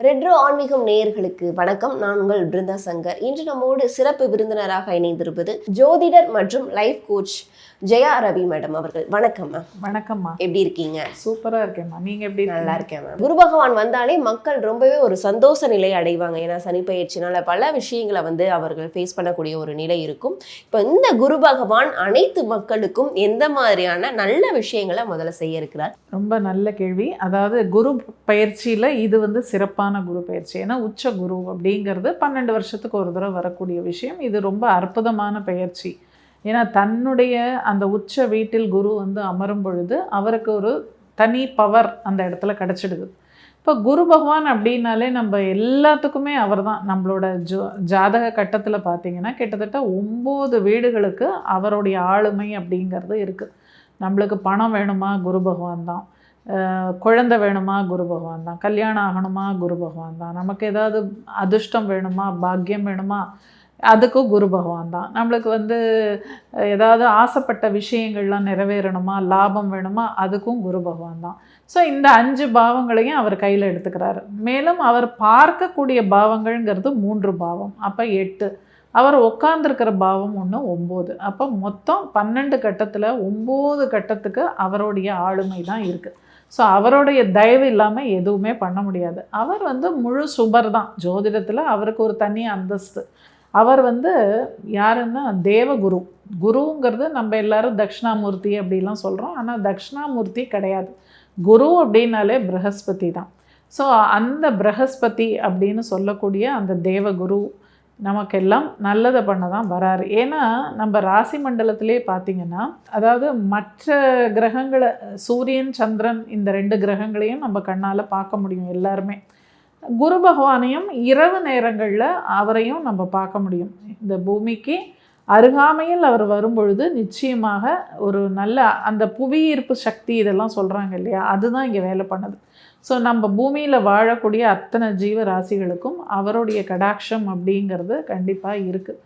Retro ஆன்மீகம் நேயர்களுக்கு வணக்கம். நான் உங்கள் பிருந்தா சங்கர். இன்று நம்மோடு சிறப்பு விருந்தினராக இணைந்திருப்பது ஜோதிடர் மற்றும் life coach Jaya Ravi madam அவர்கள். வணக்கம் மேம். வணக்கம்மா. எப்படி இருக்கீங்க? சூப்பரா இருக்கேன்மா. நீங்க எப்படி? நல்லா இருக்கேன் மேம். குரு பகவான் வந்தாலே மக்கள் ரொம்பவே ஒரு சந்தோஷ நிலை அடைவாங்க. ஏன்னா சனி பயிற்சினால பல விஷயங்களை அவர்கள் ஃபேஸ் பண்ணக்கூடிய ஒரு நிலை இருக்கும். இப்போ இந்த குரு பகவான் அனைத்து மக்களுக்கும் எந்த மாதிரியான நல்ல விஷயங்களை முதல்ல செய்ய இருக்கிறார்? ரொம்ப நல்ல கேள்வி. அதாவது குரு பயிற்சியில இது சிறப்பான குரு பயிற்சி. ஏன்னா உச்ச குரு அப்படிங்கிறது 12 வருஷத்துக்கு ஒரு தடவை வரக்கூடிய விஷயம். இது ரொம்ப அற்புதமான பயிற்சி. ஏன்னா தன்னுடைய அந்த உச்ச வீட்டில் குரு அமரும் பொழுது அவருக்கு ஒரு தனி பவர் அந்த இடத்துல கிடச்சிடுது. இப்போ குரு பகவான் அப்படின்னாலே நம்ம எல்லாத்துக்குமே அவர் தான். நம்மளோட ஜாதக கட்டத்தில் பார்த்தீங்கன்னா கிட்டத்தட்ட 9 வீடுகளுக்கு அவருடைய ஆளுமை அப்படிங்கிறது இருக்குது. நம்மளுக்கு பணம் வேணுமா, குரு பகவான் தான். குழந்தை வேணுமா, குரு பகவான் தான். கல்யாணம் ஆகணுமா, குரு பகவான் தான். நமக்கு ஏதாவது அதிர்ஷ்டம் வேணுமா, பாக்கியம் வேணுமா, அதுக்கும் குரு பகவான் தான். நம்மளுக்கு ஏதாவது ஆசைப்பட்ட விஷயங்கள்லாம் நிறைவேறணுமா, லாபம் வேணுமா, அதுக்கும் குரு பகவான் தான். ஸோ இந்த 5 பாவங்களையும் அவர் கையில் எடுத்துக்கிறாரு. மேலும் அவர் பார்க்கக்கூடிய பாவங்கள்ங்கிறது 3 பாவம், அப்போ 8. அவர் உட்கார்ந்துருக்கிற பாவம் 9. அப்போ மொத்தம் 12 கட்டத்தில் 9 கட்டத்துக்கு அவருடைய ஆளுமை தான் இருக்குது. ஸோ அவருடைய தயவு இல்லாமல் எதுவுமே பண்ண முடியாது. அவர் முழு சுபர் தான். ஜோதிடத்தில் அவருக்கு ஒரு தனி அந்தஸ்து. அவர் யாருன்னா தேவகுரு. குருங்கிறது நம்ம எல்லாரும் தட்சிணாமூர்த்தி அப்படிலாம் சொல்கிறோம். ஆனால் தட்சிணாமூர்த்தி கிடையாது. குரு அப்படின்னாலே ப்ரஹஸ்பதி தான். ஸோ அந்த ப்ரஹஸ்பதி அப்படின்னு சொல்லக்கூடிய அந்த தேவகுரு நமக்கெல்லாம் நல்லதை பண்ண தான் வராரு. ஏன்னா நம்ம ராசி மண்டலத்திலே பார்த்திங்கன்னா, அதாவது மற்ற கிரகங்களை, சூரியன் சந்திரன் இந்த 2 கிரகங்களையும் நம்ம கண்ணால் பார்க்க முடியும் எல்லாருமே. குரு பகவானையும் இரவு நேரங்களில் அவரையும் நம்ம பார்க்க முடியும். இந்த பூமிக்கு அருகாமையில் அவர் வரும்பொழுது நிச்சயமாக ஒரு நல்ல அந்த புவியீர்ப்பு சக்தி இதெல்லாம் சொல்கிறாங்க இல்லையா, அதுதான் இங்கே வேலை பண்ணுது. ஸோ நம்ம பூமியில் வாழக்கூடிய அத்தனை ஜீவராசிகளுக்கும் அவருடைய கடாட்சம் அப்படிங்கிறது கண்டிப்பாக இருக்குது.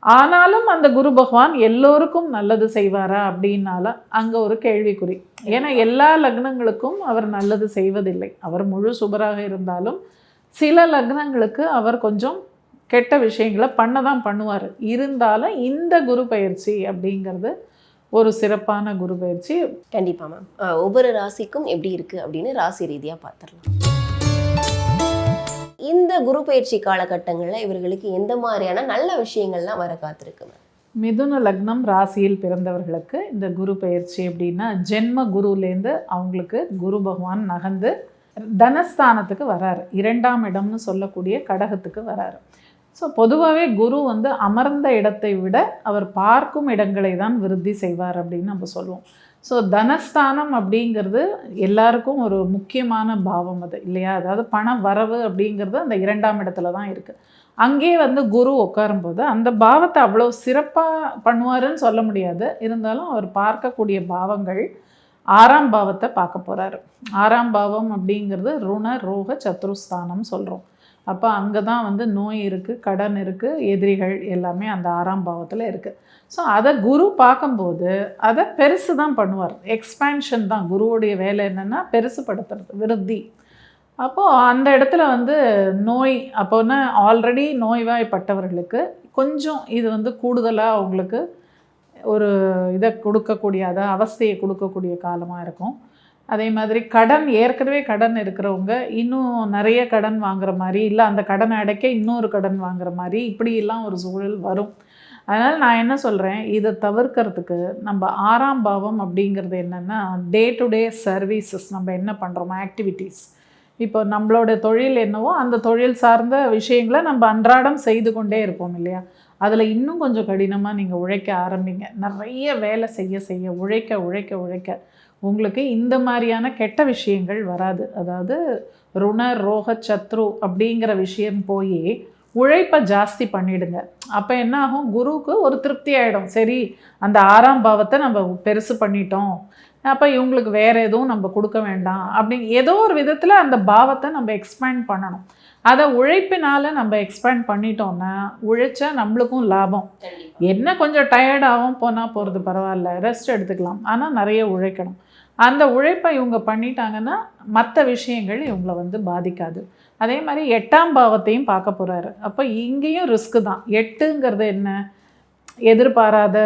ஆனாலும் அந்த குரு பகவான் எல்லோருக்கும் நல்லது செய்வாரா அப்படின்னால அங்கே ஒரு கேள்விக்குறி. ஏன்னா எல்லா லக்னங்களுக்கும் அவர் நல்லது செய்வதில்லை. அவர் முழு சுபராக இருந்தாலும் சில லக்னங்களுக்கு அவர் கொஞ்சம் கெட்ட விஷயங்களை பண்ண தான் பண்ணுவார். இருந்தாலும் இந்த குரு பயிற்சி அப்படிங்கிறது ஒரு சிறப்பான குரு பயிற்சி. கண்டிப்பாக மேம். ஒவ்வொரு ராசிக்கும் எப்படி இருக்குது அப்படின்னு ராசி ரீதியாக பார்த்துடலாம். இந்த குரு பயிற்சி காலகட்டங்களில் இவர்களுக்கு எந்த மாதிரியான நல்ல விஷயங்கள்லாம் வர காத்திருக்கு மேம்? மிதுன லக்னம் ராசியில் பிறந்தவர்களுக்கு இந்த குரு பயிற்சி எப்படின்னா, ஜென்ம குருலேருந்து அவங்களுக்கு குரு பகவான் நகர்ந்து தனஸ்தானத்துக்கு வராரு. 2ஆம் இடம்னு சொல்லக்கூடிய கடகத்துக்கு வராரு. ஸோ பொதுவாகவே குரு அமர்ந்த இடத்தை விட அவர் பார்க்கும் இடங்களை தான் விருத்தி செய்வார் அப்படின்னு நம்ம சொல்லுவோம். ஸோ தனஸ்தானம் அப்படிங்கிறது எல்லாருக்கும் ஒரு முக்கியமான பாவம் அது இல்லையா. அதாவது பண வரவு அப்படிங்கிறது அந்த 2ஆம் இடத்துல தான் இருக்குது. அங்கே குரு உட்காரும்போது அந்த பாவத்தை அவ்வளோ சிறப்பாக பண்ணுவாருன்னு சொல்ல முடியாது. இருந்தாலும் அவர் பார்க்கக்கூடிய பாவங்கள் 6ஆம் பாவத்தை பார்க்க போகிறாரு. 6ஆம் பாவம் அப்படிங்கிறது ருண ரோக சத்ருஸ்தானம் சொல்கிறோம். அப்போ அங்கே தான் நோய் இருக்குது, கடன் இருக்குது, எதிரிகள் எல்லாமே அந்த 6ஆம் பாவத்தில் இருக்குது. ஸோ அதை குரு பார்க்கும்போது அதை பெருசு தான் பண்ணுவார். எக்ஸ்பேன்ஷன் தான் குருவுடைய வேலை. என்னென்னா பெருசுப்படுத்துறது, விருத்தி. அப்போது அந்த இடத்துல நோய், அப்போன்னா ஆல்ரெடி நோய்வாய்ப்பட்டவர்களுக்கு கொஞ்சம் இது கூடுதலாக அவங்களுக்கு ஒரு இதை கொடுக்கக்கூடிய, அதை அவஸ்தையை கொடுக்கக்கூடிய காலமாக இருக்கும். அதே மாதிரி கடன், ஏற்கனவே கடன் இருக்கிறவங்க இன்னும் நிறைய கடன் வாங்குற மாதிரி, இல்லை அந்த கடனை அடைக்க இன்னொரு கடன் வாங்குற மாதிரி இப்படியெல்லாம் ஒரு சூழல் வரும். அதனால் நான் என்ன சொல்கிறேன், இதை தவிர்க்கிறதுக்கு நம்ம 6ஆம் பாவம் அப்படிங்கிறது என்னென்னா டே டு டே சர்வீசஸ். நம்ம என்ன பண்ணுறோமோ ஆக்டிவிட்டீஸ், இப்போ நம்மளோட தொழில் என்னவோ அந்த தொழில் சார்ந்த விஷயங்களை நம்ம அன்றாடம் செய்து கொண்டே இருப்போம் இல்லையா. அதில் இன்னும் கொஞ்சம் கடினமாக நீங்கள் உழைக்க ஆரம்பிங்க. நிறைய வேலை செய்ய செய்ய உழைக்க உழைக்க உழைக்க உங்களுக்கு இந்த மாதிரியான கெட்ட விஷயங்கள் வராது. அதாவது ருண ரோக சத்ரு அப்படிங்கிற விஷயம் போய் உழைப்பை ஜாஸ்தி பண்ணிவிடுங்க. அப்போ என்ன ஆகும், குருவுக்கு ஒரு திருப்தி ஆகிடும். சரி, அந்த 6ஆம் பாவத்தை நம்ம பெருசு பண்ணிட்டோம், அப்போ இவங்களுக்கு வேறு எதுவும் நம்ம கொடுக்க வேண்டாம் அப்படின்னு ஏதோ ஒரு விதத்தில் அந்த பாவத்தை நம்ம எக்ஸ்பேண்ட் பண்ணணும். அதை உழைப்பினால் நம்ம எக்ஸ்பேண்ட் பண்ணிட்டோம்னா உழைச்சா நம்மளுக்கும் லாபம். என்ன கொஞ்சம் டயர்டாகவும் போனால் போகிறது பரவாயில்ல, ரெஸ்ட் எடுத்துக்கலாம். ஆனால் நிறைய உழைக்கணும். அந்த உழைப்பை இவங்க பண்ணிட்டாங்கன்னா மற்ற விஷயங்கள் இவங்களை வந்து பாதிக்காது. அதே மாதிரி 8ஆம் பாவத்தையும் பார்க்க போகிறாரு. அப்போ இங்கேயும் ரிஸ்க்கு தான். 8ங்கிறது என்ன? எதிர்பாராத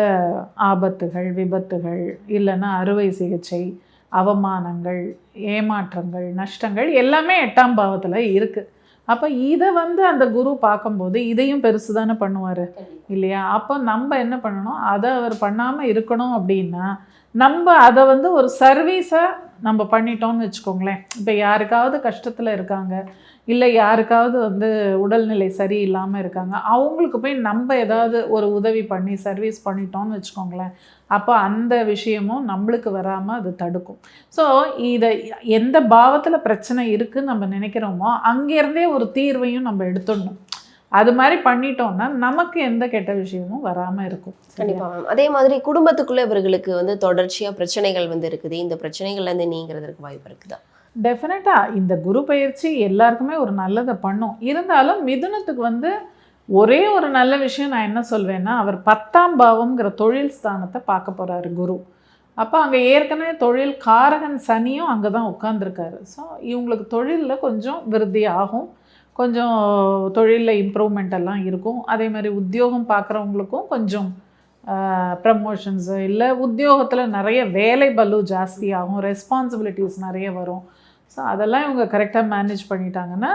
ஆபத்துகள், விபத்துகள், இல்லைன்னா அறுவை சிகிச்சை, அவமானங்கள், ஏமாற்றங்கள், நஷ்டங்கள் எல்லாமே 8ஆம் பாவத்தில் இருக்குது. அப்போ இதை வந்து அந்த குரு பார்க்கும்போது இதையும் பெருசு தானே பண்ணுவார் இல்லையா? அப்போ நம்ம என்ன பண்ணணும், அதை அவர் பண்ணாமல் இருக்கணும் அப்படின்னா நம்ம அதை வந்து ஒரு சர்வீஸாக நம்ம பண்ணிட்டோம்னு வச்சுக்கோங்களேன். இப்போ யாருக்காவது கஷ்டத்தில் இருக்காங்க, இல்லை யாருக்காவது வந்து உடல்நிலை சரியில்லாமல் இருக்காங்க, அவங்களுக்கு போய் நம்ம ஏதாவது ஒரு உதவி பண்ணி சர்வீஸ் பண்ணிட்டோம்னு வச்சுக்கோங்களேன், அப்போ அந்த விஷயமும் நம்மளுக்கு வராமல் அது தடுக்கும். ஸோ இதை எந்த பாவத்தில் பிரச்சனை இருக்குதுன்னு நம்ம நினைக்கிறோமோ அங்கேருந்தே ஒரு தீர்வையும் நம்ம எடுத்துடணும். அது மாதிரி பண்ணிட்டோம்னா நமக்கு எந்த கெட்ட விஷயமும் வராமல் இருக்கும். கண்டிப்பாக மேம். அதே மாதிரி குடும்பத்துக்குள்ளே இவர்களுக்கு வந்து தொடர்ச்சியாக பிரச்சனைகள் வந்து இருக்குது. இந்த பிரச்சனைகள்லேருந்து நீங்கிறதுக்கு வாய்ப்பு இருக்குதா? டெஃபினட்டாக இந்த குரு பயிற்சி எல்லாருக்குமே ஒரு நல்லதை பண்ணும். இருந்தாலும் மிதுனத்துக்கு வந்து ஒரே ஒரு நல்ல விஷயம் நான் என்ன சொல்வேன்னா, அவர் 10ஆம் பாவம்ங்கிற தொழில் ஸ்தானத்தை பார்க்க போகிறாரு குரு. அப்போ அங்கே ஏற்கனவே தொழில் காரகன் சனியும் அங்கே தான் உட்காந்துருக்காரு. ஸோ இவங்களுக்கு தொழிலில் கொஞ்சம் விருத்தி ஆகும், கொஞ்சம் தொழிலில் இம்ப்ரூவ்மெண்ட் எல்லாம் இருக்கும். அதே மாதிரி உத்தியோகம் பார்க்குறவங்களுக்கும் கொஞ்சம் ப்ரமோஷன்ஸு, இல்லை உத்தியோகத்தில் நிறைய வேலை பலு ஜாஸ்தியாகும், ரெஸ்பான்சிபிலிட்டிஸ் நிறைய வரும். ஸோ அதெல்லாம் இவங்க கரெக்டாக மேனேஜ் பண்ணிட்டாங்கன்னா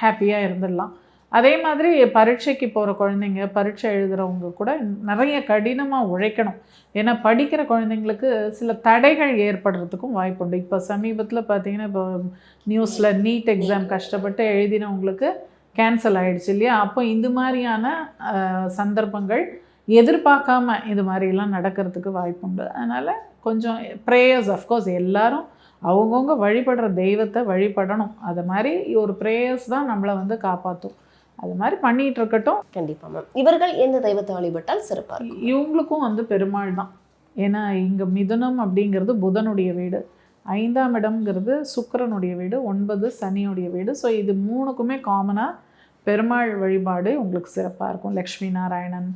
ஹாப்பியாக இருந்துடலாம். அதே மாதிரி பரீட்சைக்கு போகிற குழந்தைங்க, பரீட்சை எழுதுகிறவங்க கூட நிறைய கடினமாக உழைக்கணும். ஏன்னா படிக்கிற குழந்தைங்களுக்கு சில தடைகள் ஏற்படுறதுக்கும் வாய்ப்புண்டு. இப்போ சமீபத்தில் பார்த்தீங்கன்னா, இப்போ நியூஸில் நீட் எக்ஸாம் கஷ்டப்பட்டு எழுதினவங்களுக்கு கேன்சல் ஆகிடுச்சு இல்லையா? அப்போ இந்த மாதிரியான சந்தர்ப்பங்கள் எதிர்பார்க்காம இது மாதிரிலாம் நடக்கிறதுக்கு வாய்ப்புண்டு. அதனால் கொஞ்சம் ப்ரேயர்ஸ், அஃப்கோர்ஸ் எல்லாரும் அவங்கவுங்க வழிபடுற தெய்வத்தை வழிபடணும். அது மாதிரி ஒரு ப்ரேயர்ஸ் தான் நம்மளை வந்து காப்பாற்றும். அது மாதிரி பண்ணிகிட்டு இருக்கட்டும். கண்டிப்பாக மேம். இவர்கள் எந்த தெய்வத்தை வழிபட்டால் சிறப்பாக இருக்கும்? இவங்களுக்கும் வந்து பெருமாள் தான். ஏன்னா இங்கே மிதுனம் அப்படிங்கிறது புதனுடைய வீடு, 5ஆம் இடம்ங்கிறது சுக்கிரனுடைய வீடு, 9 சனியுடைய வீடு. ஸோ இது 3க்குமே காமனாக பெருமாள் வழிபாடு உங்களுக்கு சிறப்பாக இருக்கும். லக்ஷ்மி நாராயணன்,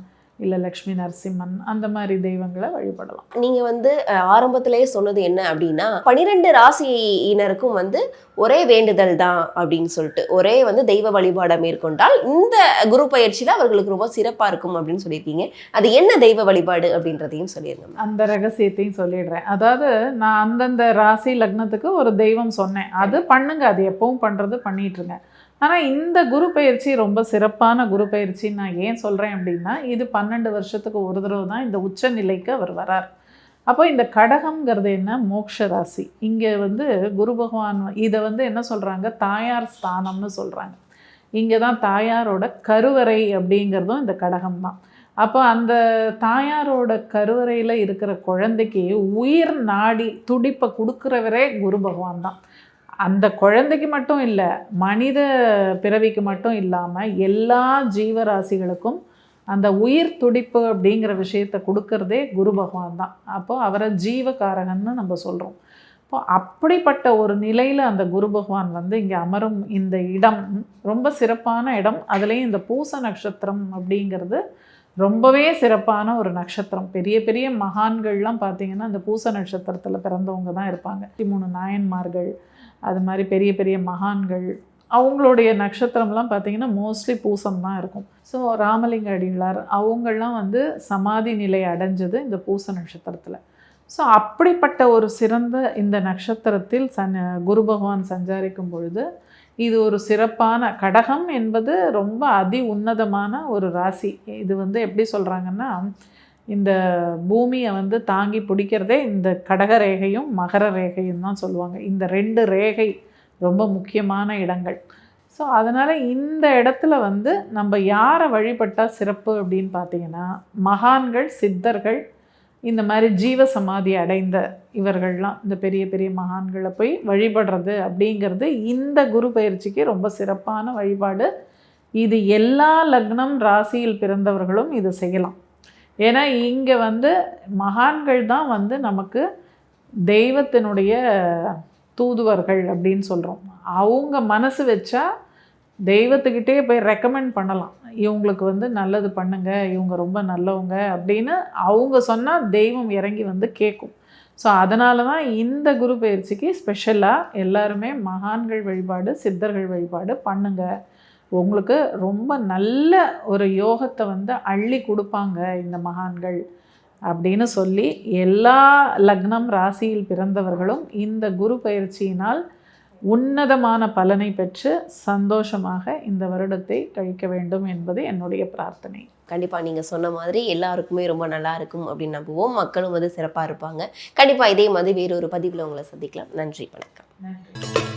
இல்லை லக்ஷ்மி நரசிம்மன், அந்த மாதிரி தெய்வங்களை வழிபடலாம். நீங்கள் வந்து ஆரம்பத்திலேயே சொன்னது என்ன அப்படின்னா, 12 ராசியினருக்கும் வந்து ஒரே வேண்டுதல் தான் அப்படின்னு சொல்லிட்டு, ஒரே வந்து தெய்வ வழிபாடை மேற்கொண்டால் இந்த குரு பயிற்சியில் அவர்களுக்கு ரொம்ப சிறப்பாக இருக்கும் அப்படின்னு சொல்லியிருக்கீங்க. அது என்ன தெய்வ வழிபாடு அப்படின்றதையும் சொல்லிடுங்க. அந்த ரகசியத்தையும் சொல்லிடுறேன். அதாவது நான் அந்தந்த ராசி லக்னத்துக்கு ஒரு தெய்வம் சொன்னேன், அது பண்ணுங்க, அது எப்பவும் பண்ணுறது பண்ணிகிட்ருங்க. ஆனால் இந்த குரு பயிற்சி ரொம்ப சிறப்பான குரு பயிற்சின்னு நான் ஏன் சொல்கிறேன் அப்படின்னா, இது 12 வருஷத்துக்கு ஒரு தடவை தான் இந்த உச்ச நிலைக்கு அவர் வரார். அப்போ இந்த கடகம்ங்கிறது என்ன? மோட்ச ராசி. இங்கே வந்து குரு பகவான் இதை வந்து என்ன சொல்கிறாங்க, தாயார் ஸ்தானம்னு சொல்கிறாங்க. இங்கே தான் தாயாரோட கருவறை அப்படிங்கிறதும் இந்த கடகம் தான். அப்போ அந்த தாயாரோட கருவறையில் இருக்கிற குழந்தைக்கு உயிர் நாடி துடிப்பை கொடுக்குறவரே குரு பகவான் தான். அந்த குழந்தைக்கு மட்டும் இல்லை, மனித பிறவிக்கு மட்டும் இல்லாமல் எல்லா ஜீவராசிகளுக்கும் அந்த உயிர் துடிப்பு அப்படிங்கிற விஷயத்தை கொடுக்கறதே குரு பகவான் தான். அப்போது அவரை ஜீவகாரகன்னு நம்ம சொல்கிறோம். இப்போ அப்படிப்பட்ட ஒரு நிலையில் அந்த குரு பகவான் வந்து இங்கே அமரும் இந்த இடம் ரொம்ப சிறப்பான இடம். அதுலேயும் இந்த பூச நட்சத்திரம் அப்படிங்கிறது ரொம்பவே சிறப்பான ஒரு நட்சத்திரம். பெரிய பெரிய மகான்கள்லாம் பார்த்திங்கன்னா அந்த பூச நட்சத்திரத்தில் பிறந்தவங்க தான் இருப்பாங்க. 13 நாயன்மார்கள், அது மாதிரி பெரிய பெரிய மகான்கள், அவங்களுடைய நட்சத்திரம்லாம் பார்த்திங்கன்னா மோஸ்ட்லி பூசம் தான் இருக்கும். ஸோ ராமலிங்க அடிகளார் அவங்கள்லாம் வந்து சமாதி நிலை அடைஞ்சது இந்த பூச நட்சத்திரத்தில். ஸோ அப்படிப்பட்ட ஒரு சிறந்த இந்த நட்சத்திரத்தில் குரு பகவான் சஞ்சாரிக்கும் பொழுது இது ஒரு சிறப்பான கடகம் என்பது ரொம்ப அதி உன்னதமான ஒரு ராசி. இது வந்து எப்படி சொல்கிறாங்கன்னா, இந்த பூமியை வந்து தாங்கி பிடிக்கிறதே இந்த கடக ரேகையும் மகர ரேகையும் தான் சொல்லுவாங்க. இந்த 2 ரேகை ரொம்ப முக்கியமான இடங்கள். ஸோ அதனால் இந்த இடத்துல வந்து நம்ம யாரை வழிபட்டால் சிறப்பு அப்படின்னு பார்த்தீங்கன்னா, மகான்கள், சித்தர்கள், இந்த மாதிரி ஜீவ சமாதி அடைந்த இவர்கள்லாம், இந்த பெரிய பெரிய மகான்களை போய் வழிபடுறது அப்படிங்கிறது இந்த குரு பயிற்சிக்கு ரொம்ப சிறப்பான வழிபாடு. இது எல்லா லக்னம் ராசியில் பிறந்தவர்களும் இது செய்யலாம். ஏன்னா இங்கே வந்து மகான்கள் தான் வந்து நமக்கு தெய்வத்தினுடைய தூதுவர்கள் அப்படின்னு சொல்கிறோம். அவங்க மனசு வச்சா தெய்வத்துக்கிட்டே போய் ரெக்கமெண்ட் பண்ணலாம், இவங்களுக்கு வந்து நல்லது பண்ணுங்க, இவங்க ரொம்ப நல்லவங்க அப்படின்னு அவங்க சொன்னால் தெய்வம் இறங்கி வந்து கேட்கும். ஸோ அதனால தான் இந்த குரு பயிற்சிக்கு ஸ்பெஷலாக எல்லாருமே மகான்கள் வழிபாடு, சித்தர்கள் வழிபாடு பண்ணுங்க. உங்களுக்கு ரொம்ப நல்ல ஒரு யோகத்தை வந்து அள்ளி கொடுப்பாங்க இந்த மகான்கள் அப்படின்னு சொல்லி எல்லா லக்னம் ராசியில் பிறந்தவர்களும் இந்த குரு பயிற்சியினால் உன்னதமான பலனை பெற்று சந்தோஷமாக இந்த வருடத்தை கழிக்க வேண்டும் என்பது என்னுடைய பிரார்த்தனை. கண்டிப்பாக நீங்கள் சொன்ன மாதிரி எல்லாருக்குமே ரொம்ப நல்லா இருக்கும் அப்படின்னு நம்புவோம். மக்களும் வந்து சிறப்பாக இருப்பாங்க. கண்டிப்பாக இதே மாதிரி வேறொரு பதிவில் உங்களை சந்திக்கலாம். நன்றி, வணக்கம். நன்றி.